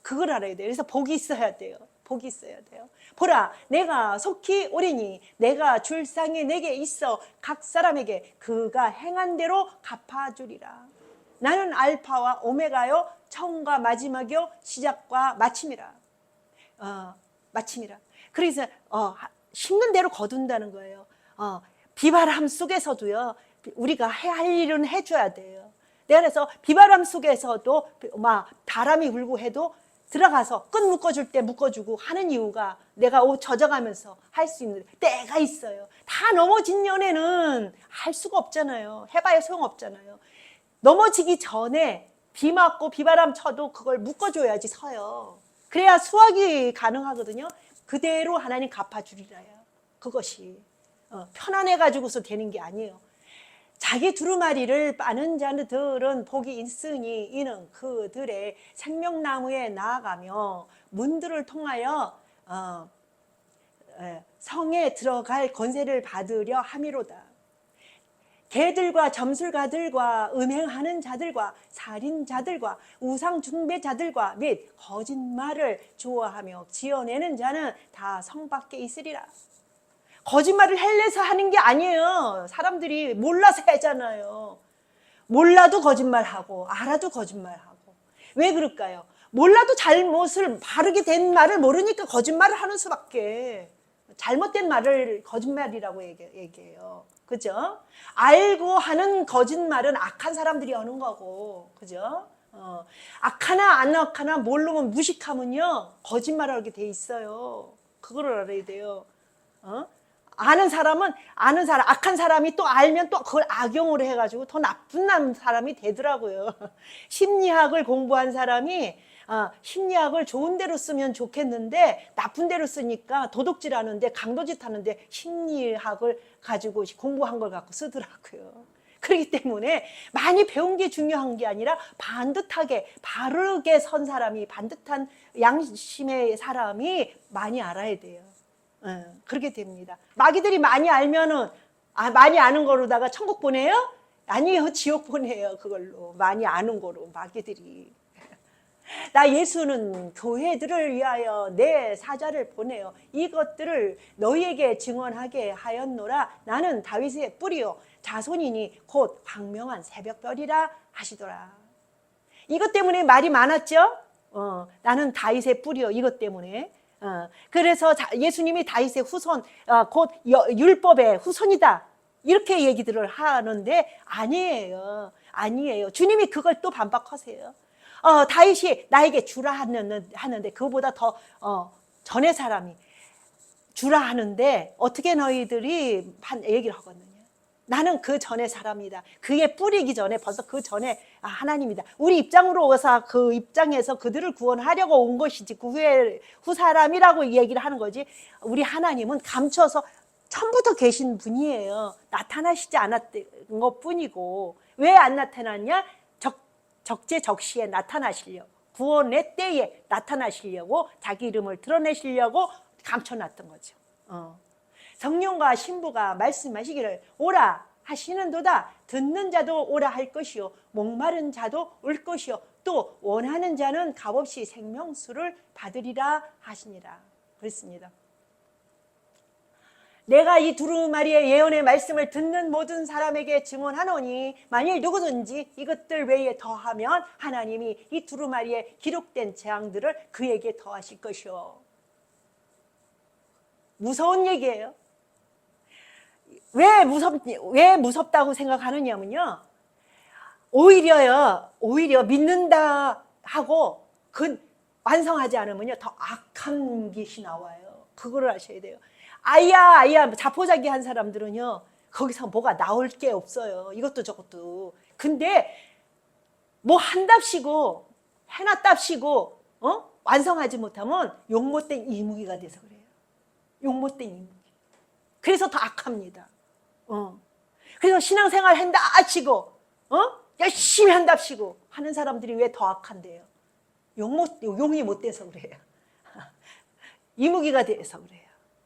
그걸 알아야 돼요. 그래서 복이 있어야 돼요. 복이 있어야 돼요. 보라, 내가 속히 오리니 내가 줄 상이 내게 있어 각 사람에게 그가 행한 대로 갚아주리라. 나는 알파와 오메가요, 처음과 마지막이요, 시작과 마침이라. 마침이라. 그래서 심는 대로 거둔다는 거예요. 비바람 속에서도요, 우리가 해야 할 일은 해줘야 돼요. 내가 그래서 비바람 속에서도 막 바람이 불고 해도 들어가서 끈 묶어줄 때 묶어주고 하는 이유가 내가 옷 젖어가면서 할 수 있는 때가 있어요. 다 넘어진 연애는 할 수가 없잖아요. 해봐야 소용없잖아요. 넘어지기 전에 비 맞고 비바람 쳐도 그걸 묶어줘야지 서요. 그래야 수확이 가능하거든요. 그대로 하나님 갚아주리라요. 그것이 편안해가지고서 되는 게 아니에요. 자기 두루마리를 빠는 자들은 복이 있으니 이는 그들의 생명나무에 나아가며 문들을 통하여 성에 들어갈 권세를 받으려 함이로다. 개들과 점술가들과 음행하는 자들과 살인자들과 우상숭배자들과 및 거짓말을 좋아하며 지어내는 자는 다 성 밖에 있으리라. 거짓말을 헬레서 하는 게 아니에요. 사람들이 몰라서 하잖아요. 몰라도 거짓말하고 알아도 거짓말하고. 왜 그럴까요? 몰라도 잘못을 바르게 된 말을 모르니까 거짓말을 하는 수밖에. 잘못된 말을 거짓말이라고 얘기해요. 그죠? 알고 하는 거짓말은 악한 사람들이 하는 거고, 그죠? 악하나 안 악하나 모르면 무식하면요, 거짓말하게 돼 있어요. 그거를 알아야 돼요. 아는 사람은 악한 사람이 또 알면 또 그걸 악용을 해가지고 더 나쁜 사람이 되더라고요. 심리학을 공부한 사람이 심리학을 좋은 대로 쓰면 좋겠는데 나쁜 대로 쓰니까 도둑질 하는데 강도짓 하는데 심리학을 가지고 공부한 걸 갖고 쓰더라고요. 그렇기 때문에 많이 배운 게 중요한 게 아니라 반듯하게 바르게 선 사람이, 반듯한 양심의 사람이 많이 알아야 돼요. 그렇게 됩니다. 마귀들이 많이 알면은 많이 아는 거로다가 천국 보내요? 아니요, 지옥 보내요. 그걸로 많이 아는 거로 마귀들이. 나 예수는 교회들을 위하여 내 사자를 보내요. 이것들을 너희에게 증언하게 하였노라. 나는 다윗의 뿌리요 자손이니 곧 광명한 새벽별이라 하시더라. 이것 때문에 말이 많았죠. 나는 다윗의 뿌리요. 이것 때문에. 그래서 예수님이 다윗의 후손, 곧 율법의 후손이다. 이렇게 얘기들을 하는데 아니에요. 아니에요. 주님이 그걸 또 반박하세요. 다윗이 나에게 주라 하는데 그거보다 더 전의 사람이 주라 하는데 어떻게 너희들이 얘기를 하거든요. 나는 그 전의 사람이다. 그의 뿌리기 전에 벌써 그 전에 하나님이다. 우리 입장으로 와서 그 입장에서 그들을 구원하려고 온 것이지 그 후 사람이라고 얘기를 하는 거지. 우리 하나님은 감춰서 처음부터 계신 분이에요. 나타나시지 않았던 것뿐이고. 왜 안 나타났냐? 적재적시에 나타나시려고, 구원의 때에 나타나시려고, 자기 이름을 드러내시려고 감춰놨던 거죠. 성령과 신부가 말씀하시기를 오라 하시는도다. 듣는 자도 오라 할 것이요 목마른 자도 올 것이요 또 원하는 자는 값없이 생명수를 받으리라 하시니라. 그렇습니다. 내가 이 두루마리의 예언의 말씀을 듣는 모든 사람에게 증언하노니 만일 누구든지 이것들 외에 더하면 하나님이 이 두루마리에 기록된 재앙들을 그에게 더하실 것이요. 무서운 얘기예요. 왜 무섭다고 생각하느냐면요. 오히려 믿는다 하고 완성하지 않으면요. 더 악한 것이 나와요. 그거를 아셔야 돼요. 아야 자포자기 한 사람들은요. 거기서 뭐가 나올 게 없어요. 이것도 저것도. 근데 뭐 한답시고 해놨답시고 완성하지 못하면 욕못된 이무기가 돼서 그래요. 욕못된 이무기. 그래서 더 악합니다. 그래서 신앙생활 한다 치고 열심히 한답시고 하는 사람들이 왜 더 악한데요? 용이 못 돼서 그래요. 이무기가 돼서 그래요.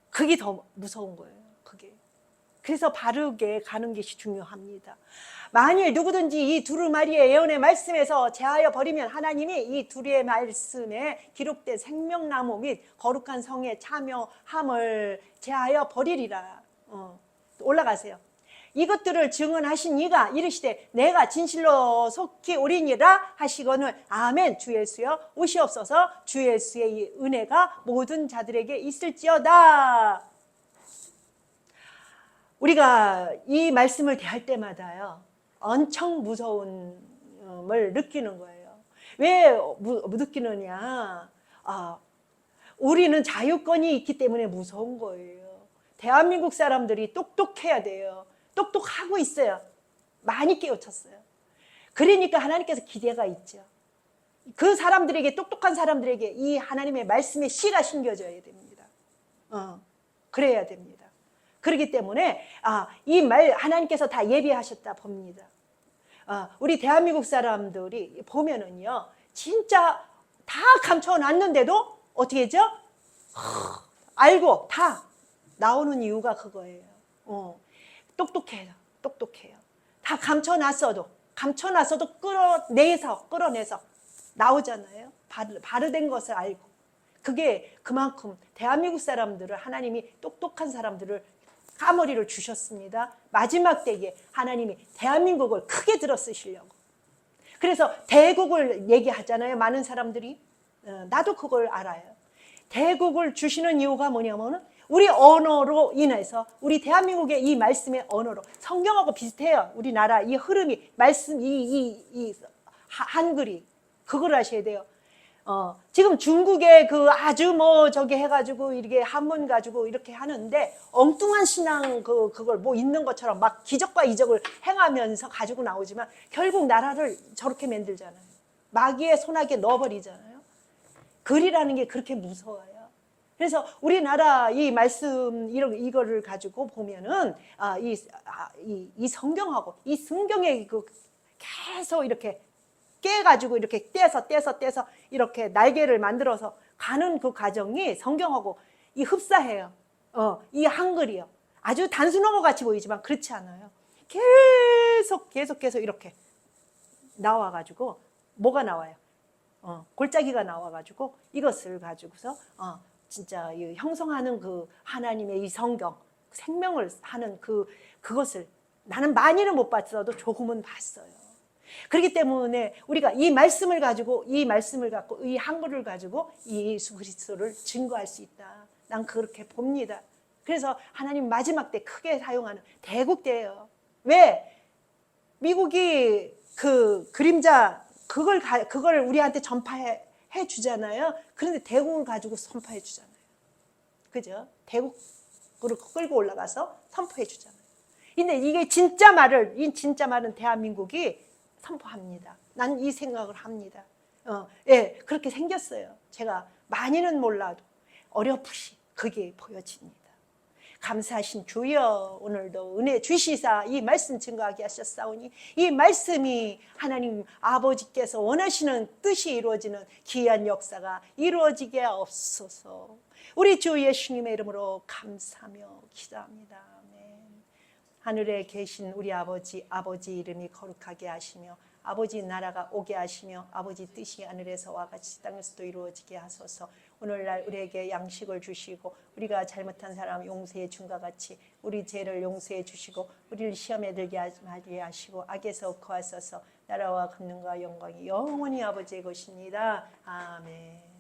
그게 더 무서운 거예요. 그게. 그래서 바르게 가는 것이 중요합니다. 만일 누구든지 이 두루마리의 예언의 말씀에서 제하여 버리면 하나님이 이 두루의 말씀에 기록된 생명나무 및 거룩한 성에 참여함을 제하여 버리리라. 올라가세요. 이것들을 증언하신 이가 이르시되 내가 진실로 속히 오리니라 하시거늘 아멘. 주 예수여 오시옵소서. 주 예수의 이 은혜가 모든 자들에게 있을지어다. 우리가 이 말씀을 대할 때마다요 엄청 무서움을 느끼는 거예요. 왜 느끼느냐? 우리는 자유권이 있기 때문에 무서운 거예요. 대한민국 사람들이 똑똑해야 돼요. 똑똑하고 있어요. 많이 깨우쳤어요. 그러니까 하나님께서 기대가 있죠. 그 사람들에게, 똑똑한 사람들에게 이 하나님의 말씀의 씨가 심겨져야 됩니다. 그래야 됩니다. 그렇기 때문에 이 말 하나님께서 다 예비하셨다 봅니다. 우리 대한민국 사람들이 보면은요 진짜 다 감춰놨는데도 어떻게 했죠? 알고 다 나오는 이유가 그거예요. 똑똑해요. 다 감춰놨어도 끌어내서 나오잖아요. 바르된 것을 알고. 그게 그만큼 대한민국 사람들을 하나님이 똑똑한 사람들을 까머리를 주셨습니다. 마지막 때에 하나님이 대한민국을 크게 들어 쓰시려고. 그래서 대국을 얘기하잖아요. 많은 사람들이. 나도 그걸 알아요. 대국을 주시는 이유가 뭐냐면은 우리 언어로 인해서 우리 대한민국의 이 말씀의 언어로 성경하고 비슷해요. 우리나라 이 흐름이 말씀 이 한글이 그걸 아셔야 돼요. 지금 중국의 그 아주 저기 해가지고 이렇게 한문 가지고 이렇게 하는데 엉뚱한 신앙 그걸 있는 것처럼 막 기적과 이적을 행하면서 가지고 나오지만 결국 나라를 저렇게 만들잖아요. 마귀의 손아귀에 넣어버리잖아요. 글이라는 게 그렇게 무서워요. 그래서 우리나라 이 말씀 이거를 가지고 보면은 이 성경하고 이 성경의 계속 이렇게 깨가지고 이렇게 떼서 이렇게 날개를 만들어서 가는 그 과정이 성경하고 이 흡사해요. 이 한글이요. 아주 단순한 것 같이 보이지만 그렇지 않아요. 계속 이렇게 나와가지고 뭐가 나와요? 골짜기가 나와가지고 이것을 가지고서 진짜 형성하는 그 하나님의 이 성경 생명을 하는 그것을 나는 많이는 못 봤어도 조금은 봤어요. 그렇기 때문에 우리가 이 말씀을 갖고 이 한글을 가지고 예수 그리스도를 증거할 수 있다. 난 그렇게 봅니다. 그래서 하나님 마지막 때 크게 사용하는 대국 때예요. 왜? 미국이 그 그림자 그걸 우리한테 전파해 주잖아요. 그런데 대국을 가지고 선포해 주잖아요. 그죠? 대국으로 끌고 올라가서 선포해 주잖아요. 근데 이 진짜 말은 대한민국이 선포합니다. 난 이 생각을 합니다. 예, 그렇게 생겼어요. 제가 많이는 몰라도 어렴풋이 그게 보여집니다. 감사하신 주여 오늘도 은혜 주시사 이 말씀 증거하게 하셨사오니 이 말씀이 하나님 아버지께서 원하시는 뜻이 이루어지는 귀한 역사가 이루어지게 없소서. 우리 주 예수님의 이름으로 감사하며 기도합니다. 아멘. 하늘에 계신 우리 아버지 이름이 거룩하게 하시며 아버지 나라가 오게 하시며 아버지 뜻이 하늘에서와 같이 땅에서도 이루어지게 하소서. 오늘날 우리에게 양식을 주시고 우리가 잘못한 사람 용서해 준과 같이 우리 죄를 용서해 주시고 우리를 시험에 들게 하지 하시고 악에서 구하소서. 나라와 권능과 영광이 영원히 아버지의 것입니다. 아멘.